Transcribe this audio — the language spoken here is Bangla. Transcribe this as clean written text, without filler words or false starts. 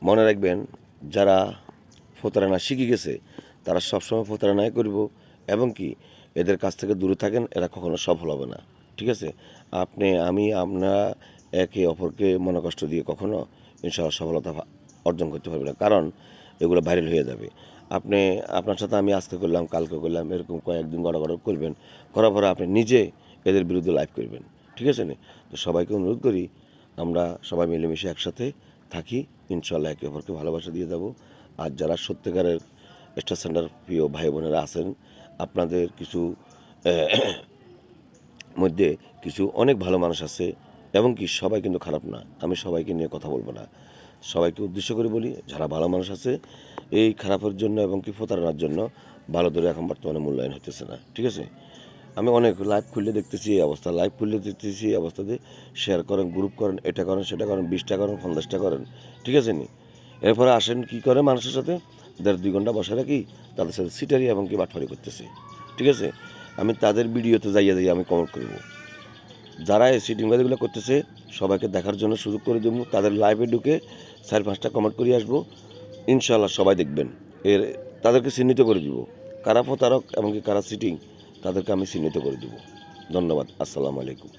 মনে রাখবেন, যারা প্রতারণা শিখে গেছে তারা সবসময় প্রতারণাই করব, এবং কি এদের কাছ থেকে দূরে থাকেন, এরা কখনো সফল হবে না। ঠিক আছে? আমরা একে অপরকে মনোকষ্ট দিয়ে কখনো ইনশাআল্লাহ সফলতা অর্জন করতে পারবে না, কারণ এগুলো ভাইরাল হয়ে যাবে। আপনি আপনার সাথে আমি আজকে করলাম, কালকে করলাম, এরকম কয়েকদিন গড় করবেন, করার পরে আপনি নিজে এদের বিরুদ্ধে লাইভ করবেন। ঠিক আছে না? তো সবাইকে অনুরোধ করি, আমরা সবাই মিলেমিশে একসাথে থাকি, ইনশাল্লাহ একে অপরকে ভালোবাসা দিয়ে যাব। আর যারা সত্যিকারের স্টার সেন্টার প্রিয় ভাই বোনেরা আছেন, আপনাদের কিছু মধ্যে কিছু অনেক ভালো মানুষ আছে, এবং কি সবাই কিন্তু খারাপ না। আমি সবাইকে নিয়ে কথা বলবো না, সবাইকে উদ্দেশ্য করে বলি, যারা ভালো মানুষ আছে এই খারাপের জন্য এবং কি প্রতারণার জন্য ভালো ধরে এখন বর্তমানে মূল্যায়ন হতেছে না। ঠিক আছে? আমি অনেক লাইভ খুললে দেখতেছি এই অবস্থা, লাইভ খুললে দেখতেছি এই অবস্থাতে শেয়ার করেন, গ্রুপ করেন, এটা করেন, সেটা করেন, 20টা করেন, 50টা করেন। ঠিক আছে নি? এরপরে আসেন কি করে মানুষের সাথে 1.5-2 ঘন্টা বসে রাখি, তাদের সাথে সিটারি এবং কি বাটফারি করতেছে। ঠিক আছে? আমি তাদের ভিডিওতে যাইয়া আমি কমেন্ট করব। যারা এই সিটিংবাজিগুলো করতেছে সবাইকে দেখার জন্য সুযোগ করে দেবো, তাদের লাইভে ঢুকে 4-5টা কমেন্ট করে আসবো, ইনশাআল্লাহ সবাই দেখবেন। এর তাদেরকে চিহ্নিত করে দিব, কারা প্রতারক এবং কি কারা সিটিং, তাদেরকে আমি চিহ্নিত করে দিব। ধন্যবাদ। আসসালামু আলাইকুম।